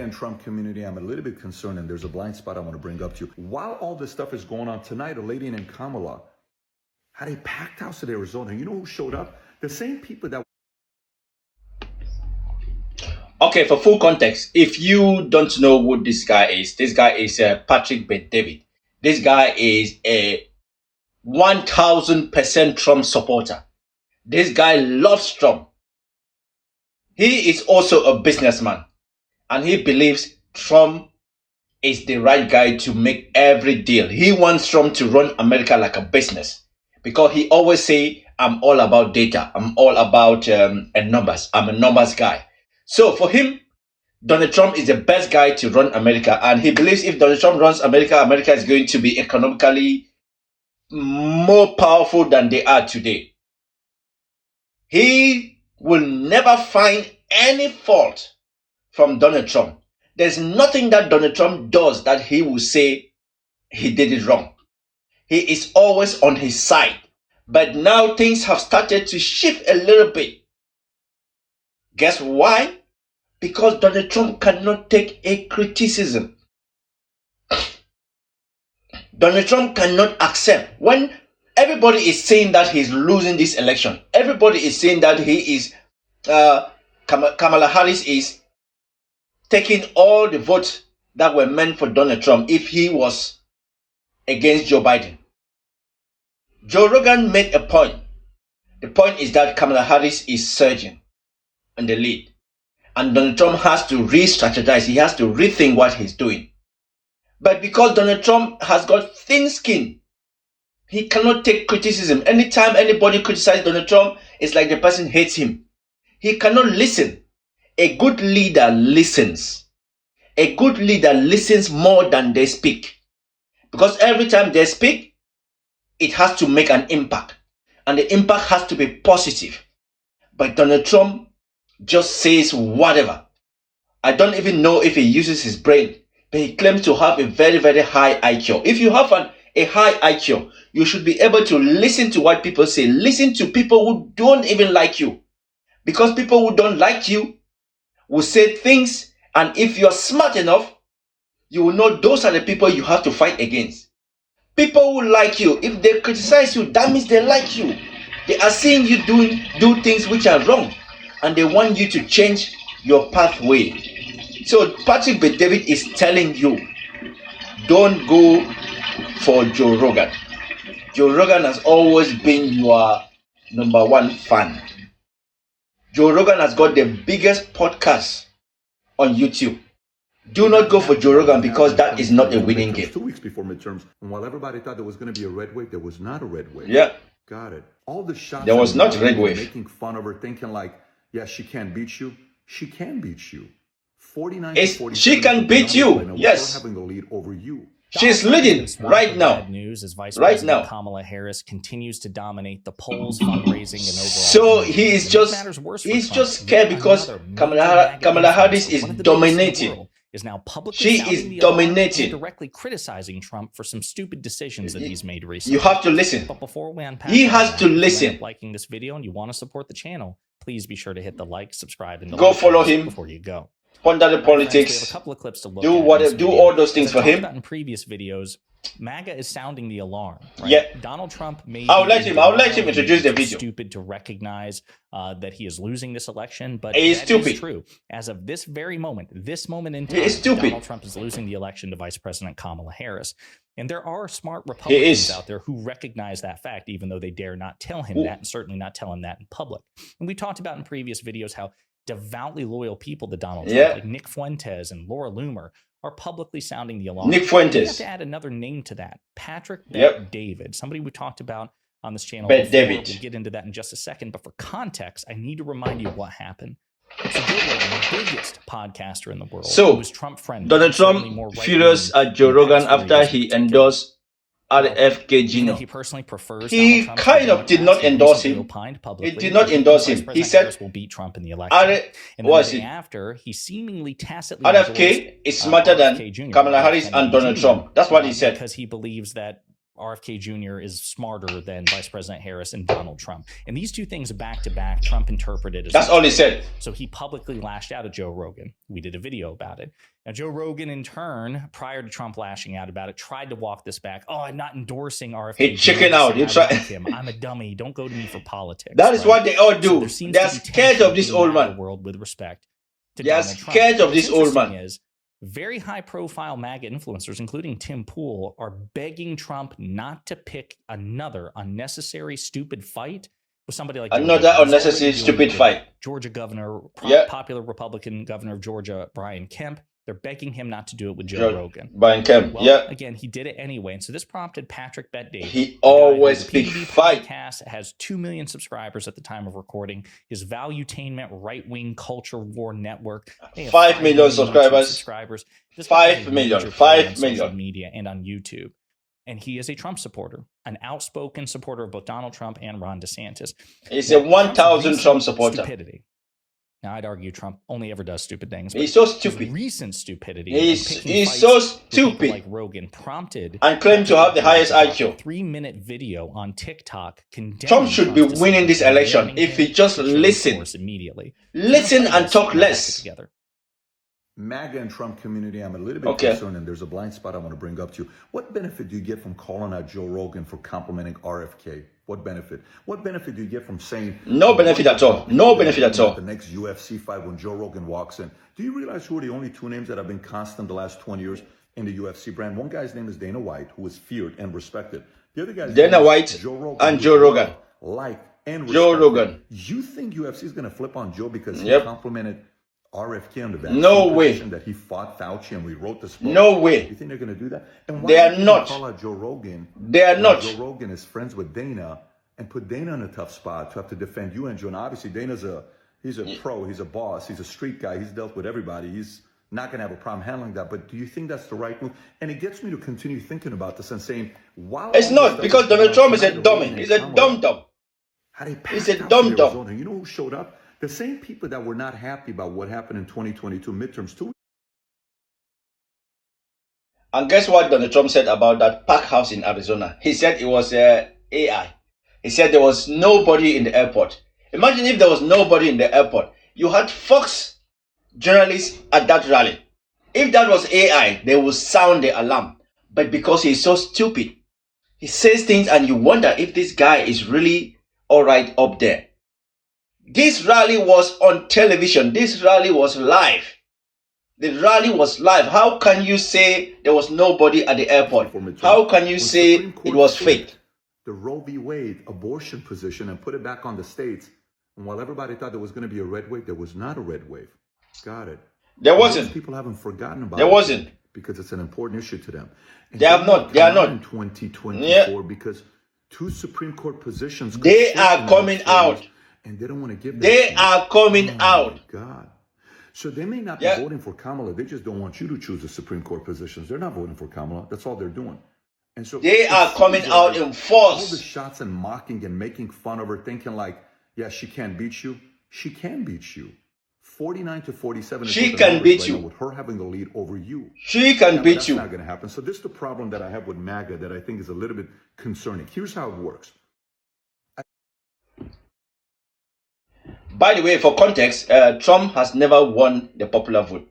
and Trump community, I'm a little bit concerned, and there's a blind spot I want to bring up to you. While all this stuff is going on tonight, a lady named Kamala had a packed house in Arizona. You know who showed up? The same people that... Okay, for full context, if you don't know who this guy is Patrick Bet-David. This guy is a 1000% Trump supporter. This guy loves Trump. He is also a businessman, and he believes Trump is the right guy to make every deal. He wants Trump to run America like a business, because he always say, I'm all about data. I'm all about numbers. I'm a numbers guy. So for him, Donald Trump is the best guy to run America, and he believes if Donald Trump runs America, America is going to be economically more powerful than they are today. He will never find any fault from Donald Trump. There's nothing that Donald Trump does that he will say he did it wrong. He is always on his side. But now things have started to shift a little bit. Guess why? Because Donald Trump cannot take a criticism. Donald Trump cannot accept when everybody is saying that he's losing this election. Everybody is saying that he is, Kamala Harris is taking all the votes that were meant for Donald Trump if he was against Joe Biden. Joe Rogan made a point. The point is that Kamala Harris is surging in the lead. And Donald Trump has to re-strategize. He has to rethink what he's doing. But because Donald Trump has got thin skin, he cannot take criticism. Anytime anybody criticizes Donald Trump, it's like the person hates him. He cannot listen. A good leader listens. A good leader listens more than they speak. Because every time they speak, it has to make an impact. And the impact has to be positive. But Donald Trump just says whatever. I don't even know if he uses his brain. But he claims to have a very, very high IQ. If you have a high IQ, you should be able to listen to what people say. Listen to people who don't even like you. Because people who don't like you will say things, and if you're smart enough, you will know those are the people you have to fight against. People who like you, if they criticize you, that means they like you. They are seeing you do things which are wrong, and they want you to change your pathway. So Patrick Bet-David is telling you, don't go for Joe Rogan. Joe Rogan has always been your number one fan. Joe Rogan has got the biggest podcast on YouTube. Do not go for Joe Rogan, because that is not a winning game. 2 weeks before midterms, and while everybody thought there was going to be a red wave, there was not a red wave. Yeah. Got it. All the shots. There was not a red wave. Making fun of her, thinking like, yeah, she can't beat you. She can beat you. 49 she can beat you. Yes. Having the lead over you. She's leading right now. Bad news as Vice President Kamala Harris continues to dominate the polls, fundraising, and overall. So he's just scared because Kamala Harris is dominating. Is now publicly dominating, directly criticizing Trump for some stupid decisions that he's made recently. You have to listen. But before we unpack, he has to listen. Liking this video and you want to support the channel, please be sure to hit the like, subscribe, and go follow him before you go. Ponder the politics. We have a couple of clips to look do all those things for him. In previous videos, MAGA is sounding the alarm. Right? Yeah. Donald Trump may. I'll let him introduce the video. Stupid to recognize that he is losing this election, but he is stupid. Is true. As of this very moment, in time, he is stupid. Donald Trump is losing the election to Vice President Kamala Harris. And there are smart Republicans out there who recognize that fact, even though they dare not tell him that, and certainly not tell him that in public. And we talked about in previous videos how devoutly loyal people to Donald Trump, like Nick Fuentes and Laura Loomer, are publicly sounding the alarm. Nick Fuentes. We have to add another name to that. Patrick Bet-David, somebody we talked about on this channel. Bet-David. We'll get into that in just a second. But for context, I need to remind you of what happened. It's Joe Rogan, the biggest podcaster in the world. So, was Trump friendly. Donald Trump furious at Joe Rogan after he endorsed RFK Jr. He personally prefers. He kind of did not endorse him. He did not endorse him. He said will beat Trump in the election. And was the it? day after, he seemingly tacitly RFK is smarter than Kamala Harris and Donald Trump. That's what he said. Because he believes that RFK Jr. is smarter than Vice President Harris and Donald Trump. And these two things back to back, Trump interpreted as... That's all he said. So he publicly lashed out at Joe Rogan. We did a video about it. Now, Joe Rogan, in turn, prior to Trump lashing out about it, tried to walk this back. Oh, I'm not endorsing RFK. He chickened out. He tried. I'm a dummy. Don't go to me for politics. That is what they all do. They're scared of this old man. The world with respect to they are Donald Trump. scared of this old man. Is very high-profile MAGA influencers, including Tim Pool, are begging Trump not to pick another unnecessary, stupid fight with somebody like another unnecessary, stupid fight. Georgia governor, popular Republican governor of Georgia, Brian Kemp. They're begging him not to do it with Joe Rogan. Brian Kemp, well, again, he did it anyway. And so this prompted Patrick Bet-David. He always pick fight. Podcast has 2 million subscribers at the time of recording. His Valuetainment right-wing culture war network. 5 million subscribers. 5 million. 5 million. Social media and on YouTube. And he is a Trump supporter, an outspoken supporter of both Donald Trump and Ron DeSantis. He's a 1,000 Trump supporter. Stupidity. Now, I'd argue Trump only ever does stupid things. He's so stupid. Recent stupidity. He's so stupid. Like Rogan prompted and claimed to have the highest IQ. 3-minute video on TikTok. Trump should be winning this election if he just listen. Immediately. Listen and talk less. Together. MAGA and Trump community, I'm a little bit concerned, and there's a blind spot I want to bring up to you. What benefit do you get from calling out Joe Rogan for complimenting RFK? What benefit? What benefit do you get from saying... No benefit at all. No benefit at all. The next UFC fight when Joe Rogan walks in. Do you realize who are the only 2 names that have been constant the last 20 years in the UFC brand? One guy's name is Dana White, who is feared and respected. The other guy's Dana White Joe Rogan, and Joe Rogan. Liked and respected. Joe Rogan. You think UFC is going to flip on Joe because he complimented RFK on the vaccine position that he fought Fauci and we wrote this book? No way. You think they're going to do that? And why they are not. Call out Joe Rogan? They are not. Joe Rogan is friends with Dana and put Dana in a tough spot to have to defend you and Joe. And obviously Dana's he's a pro, he's a boss, he's a street guy, he's dealt with everybody. He's not going to have a problem handling that. But do you think that's the right move? And it gets me to continue thinking about this and saying, wow. It's not, because Donald Trump is a dummy. He's a dumb. He's a dumb. You know who showed up? The same people that were not happy about what happened in 2022 midterms too. And guess what Donald Trump said about that pack house in Arizona? He said it was AI. He said there was nobody in the airport. Imagine if there was nobody in the airport. You had Fox journalists at that rally. If that was AI, they would sound the alarm. But because he's so stupid, he says things and you wonder if this guy is really all right up there. This rally was on television. This rally was live. The rally was live. How can you say there was nobody at the airport? How can you say it was fake? The Roe v. Wade abortion position and put it back on the states. And while everybody thought there was going to be a red wave, there was not a red wave. Got it. There wasn't. Most people haven't forgotten about it. There wasn't. Because it's an important issue to them. And they have not. They are not. In 2024 because 2 Supreme Court positions. They are coming out. And they don't want to give that. They are coming out. God. So they may not be voting for Kamala. They just don't want you to choose the Supreme Court positions. They're not voting for Kamala. That's all they're doing. And so they are coming out in force. All the shots and mocking and making fun of her, thinking like, yeah, she can't beat you. She can beat you. 49-47. She can beat you. With her having the lead over you. She can beat you. That's not going to happen. So this is the problem that I have with MAGA that I think is a little bit concerning. Here's how it works. By the way, for context, Trump has never won the popular vote.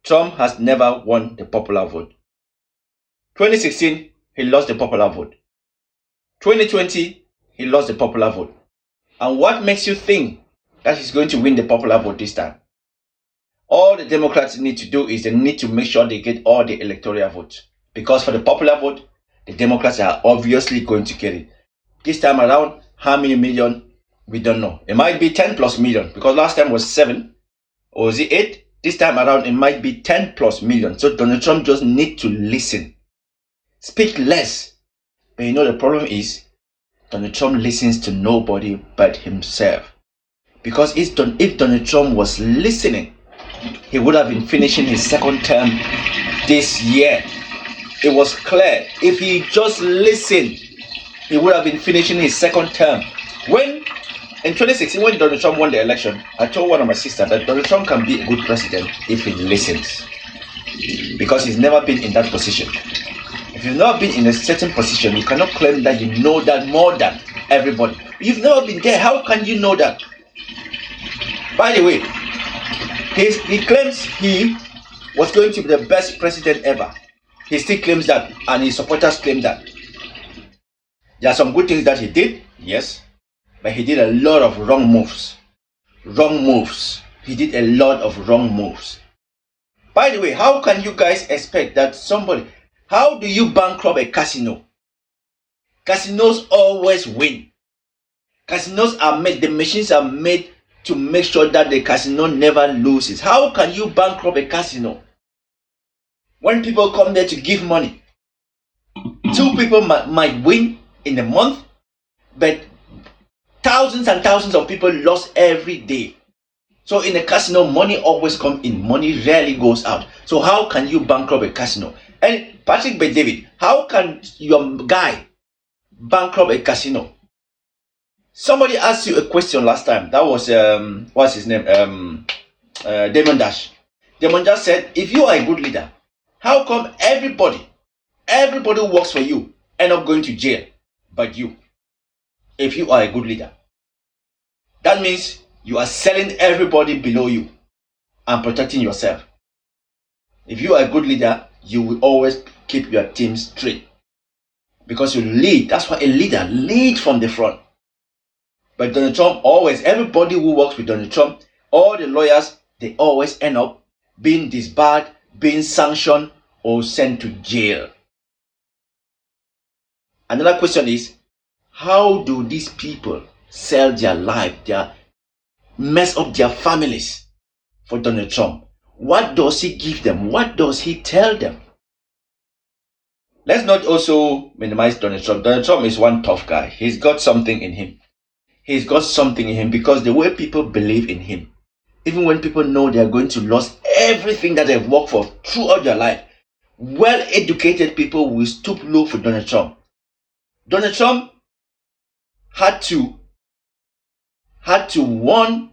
Trump has never won the popular vote. 2016, he lost the popular vote. 2020, he lost the popular vote. And what makes you think that he's going to win the popular vote this time? All the Democrats need to do is they need to make sure they get all the electoral votes. Because for the popular vote, the Democrats are obviously going to get it. This time around, how many million? We don't know. It might be 10 plus million because last time was 7 or was it 8? This time around it might be 10 plus million. So Donald Trump just needs to listen. Speak less. But you know the problem is Donald Trump listens to nobody but himself. Because if Donald Trump was listening, he would have been finishing his second term this year. It was clear. If he just listened, he would have been finishing his second term. In 2016, when Donald Trump won the election, I told one of my sisters that Donald Trump can be a good president if he listens. Because he's never been in that position. If you've never been in a certain position, you cannot claim that you know that more than everybody. You've never been there. How can you know that? By the way, he claims he was going to be the best president ever. He still claims that, and his supporters claim that. There are some good things that he did, yes, but he did a lot of wrong moves. Wrong moves. He did a lot of wrong moves. By the way, how can you guys expect that somebody... How do you bankrupt a casino? Casinos always win. Casinos are made, the machines are made to make sure that the casino never loses. How can you bankrupt a casino? When people come there to give money, 2 people might win in a month, but thousands and thousands of people lost every day. So in a casino, money always comes in, money rarely goes out. So how can you bankrupt a casino? And Patrick B. David, how can your guy bankrupt a casino? Somebody asked you a question last time. That was what's his name? Damon Dash. Damon Dash said, if you are a good leader, how come everybody who works for you end up going to jail but you? If you are a good leader, that means you are selling everybody below you and protecting yourself. If you are a good leader, you will always keep your team straight because you lead. That's why a leader leads from the front. But Donald Trump always, everybody who works with Donald Trump, all the lawyers, they always end up being disbarred, being sanctioned, or sent to jail. Another question is, how do these people sell their life, mess up their families for Donald Trump? What does he give them? What does he tell them? Let's not also minimize Donald Trump. Donald Trump is one tough guy. He's got something in him. He's got something in him because the way people believe in him, even when people know they are going to lose everything that they've worked for throughout their life, well-educated people will stoop low for Donald Trump. Donald Trump had to warn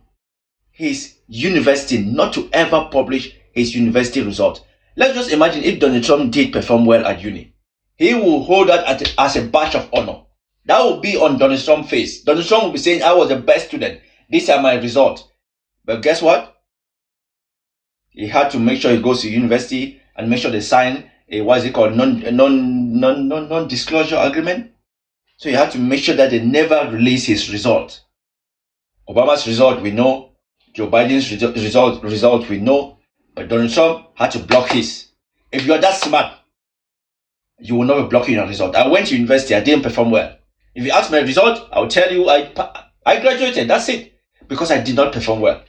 his university not to ever publish his university result. Let's just imagine if Donald Trump did perform well at uni. He will hold that as a badge of honor. That will be on Donald Trump's face. Donald Trump will be saying, I was the best student. These are my results. But guess what? He had to make sure he goes to university and make sure they sign a, what is it called, non-disclosure agreement. So he had to make sure that they never release his result. Obama's result we know. Joe Biden's result we know. But Donald Trump had to block his. If you are that smart, you will not be blocking your result. I went to university, I didn't perform well. If you ask my result, I will tell you I graduated, that's it. Because I did not perform well.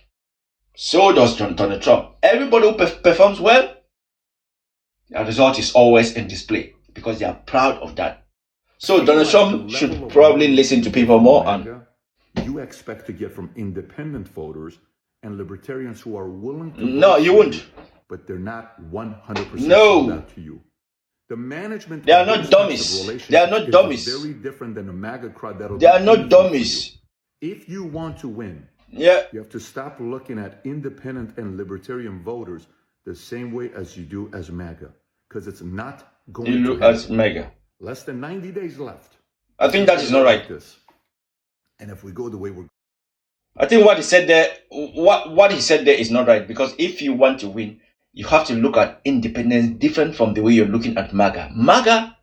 So does Donald Trump. Everybody who performs well, their result is always in display because they are proud of that. So Donald Trump should probably listen to people more. And you expect to get from independent voters and libertarians who are willing to no, you won't. But they're not 100% no. out to you. The management, they are not dummies. They are not dummies. Very different than the MAGA crowd that'll. They are not dummies. If you want to win, yeah, you have to stop looking at independent and libertarian voters the same way as you do as MAGA, because it's not going you to look as MAGA. Less than 90 days left. I think that is not right. And if we go the way we're, I think what he said there, what he said there is not right, because if you want to win, you have to look at independence different from the way you're looking at MAGA. MAGA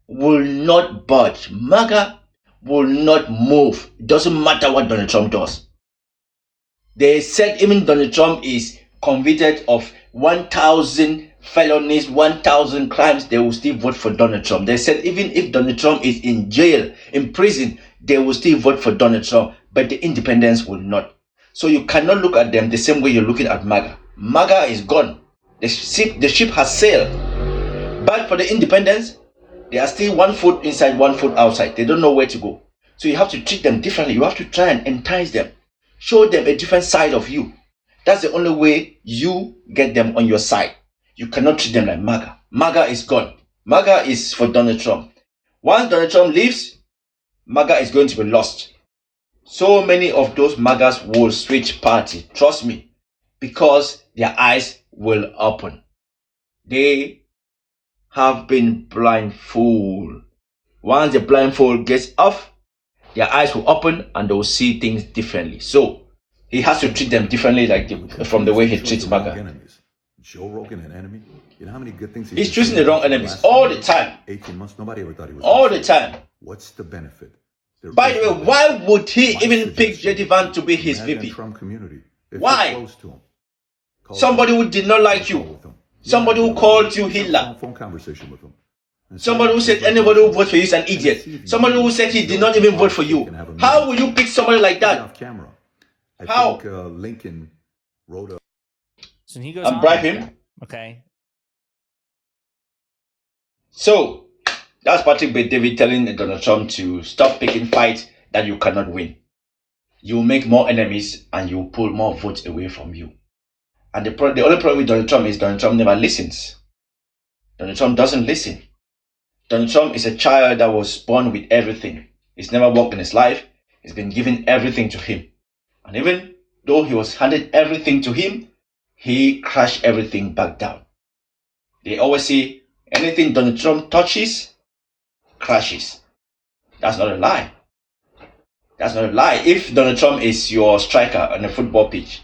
will not budge. MAGA will not move. It doesn't matter what Donald Trump does. They said even Donald Trump is convicted of 1,000 felonies, 1,000 crimes, they will still vote for Donald Trump. They said even if Donald Trump is in jail, in prison, they will still vote for Donald Trump, but the independents will not. So you cannot look at them the same way you're looking at MAGA. MAGA is gone. The ship has sailed. But for the independents, they are still 1 foot inside, 1 foot outside. They don't know where to go. So you have to treat them differently. You have to try and entice them. Show them a different side of you. That's the only way you get them on your side. You cannot treat them like MAGA. MAGA is gone. MAGA is for Donald Trump. Once Donald Trump leaves, MAGA is going to be lost. So many of those MAGAs will switch party. Trust me. Because their eyes will open. They have been blindfolded. Once the blindfold gets off, their eyes will open and they will see things differently. So he has to treat them differently, from the way he treats MAGA. Enemies. Joe Rogan, an enemy. You know how many good things he's choosing the wrong enemies all the time. 18 months, nobody ever thought he was. All the time. What's the benefit? By the way, why would he even pick JD Vance to be his VP? Trump community. Why? Close to him. Somebody who did not like you. Somebody who called you Hitler. Phone conversation with him. Somebody who said anybody who votes for you is an idiot. Somebody who said he did not even vote for you. How will you pick somebody like that? Off camera. How? I think Lincoln wrote a. So he goes and bribe him. Okay. So that's Patrick Bet-David telling Donald Trump to stop picking fights that you cannot win. You will make more enemies and you will pull more votes away from you. And the only problem with Donald Trump is Donald Trump never listens. Donald Trump doesn't listen. Donald Trump is a child that was born with everything. He's never worked in his life. He's been given everything to him. And even though he was handed everything to him, he crashed everything back down. They always say anything Donald Trump touches, crashes. That's not a lie. That's not a lie. If Donald Trump is your striker on a football pitch,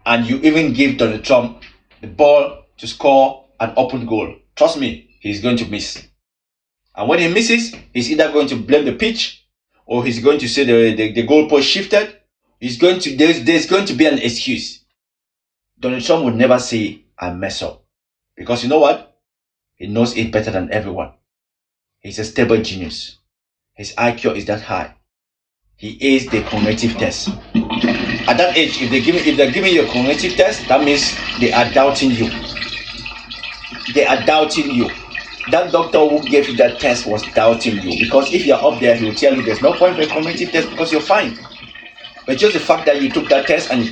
and you even give Donald Trump the ball to score an open goal, trust me, he's going to miss. And when he misses, he's either going to blame the pitch, or he's going to say the goalpost shifted. There's going to be an excuse. Donald Trump would never say, I mess up. Because you know what? He knows it better than everyone. He's a stable genius. His IQ is that high. He is the cognitive test. At that age, if they're giving you a cognitive test, that means they are doubting you. They are doubting you. That doctor who gave you that test was doubting you. Because if you're up there, he will tell you there's no point for a cognitive test because you're fine. But just the fact that you took that test and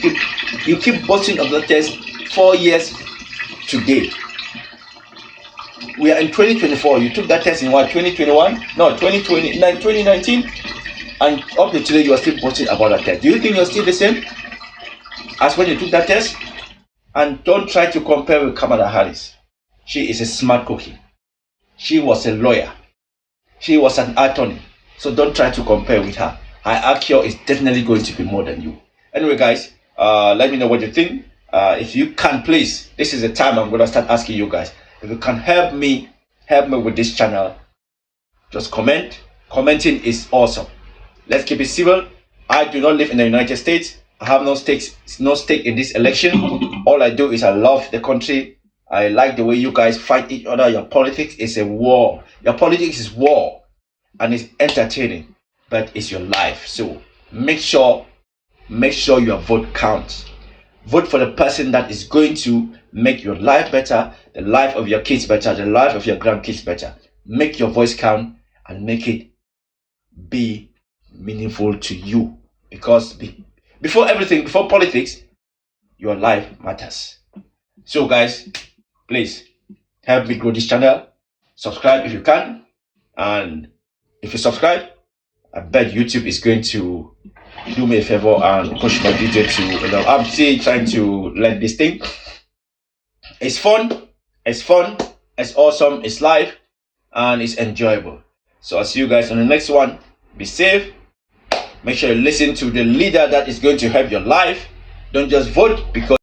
you keep boasting of the test 4 years today. We are in 2024. You took that test in what, 2021? No, 2019. And up to today, you are still boasting about that test. Do you think you're still the same as when you took that test? And don't try to compare with Kamala Harris. She is a smart cookie. She was a lawyer. She was an attorney. So don't try to compare with her. Her IQ is definitely going to be more than you. Anyway, guys, let me know what you think. If you can, please, this is the time I'm going to start asking you guys. If you can help me with this channel, just comment. Commenting is awesome. Let's keep it civil. I do not live in the United States. I have no stake in this election. All I do is I love the country. I like the way you guys fight each other. Your politics is a war. Your politics is war. And it's entertaining. But it's your life. So make sure your vote counts. Vote for the person that is going to make your life better, the life of your kids better, the life of your grandkids better. Make your voice count and make it be meaningful to you. Because before everything, before politics, your life matters. So guys, please help me grow this channel. Subscribe if you can. And if you subscribe, I bet YouTube is going to do me a favor and push my video to, I'm still trying to learn this thing. It's fun, it's awesome, it's live, and it's enjoyable. So I'll see you guys on the next one. Be safe. Make sure you listen to the leader that is going to help your life. Don't just vote because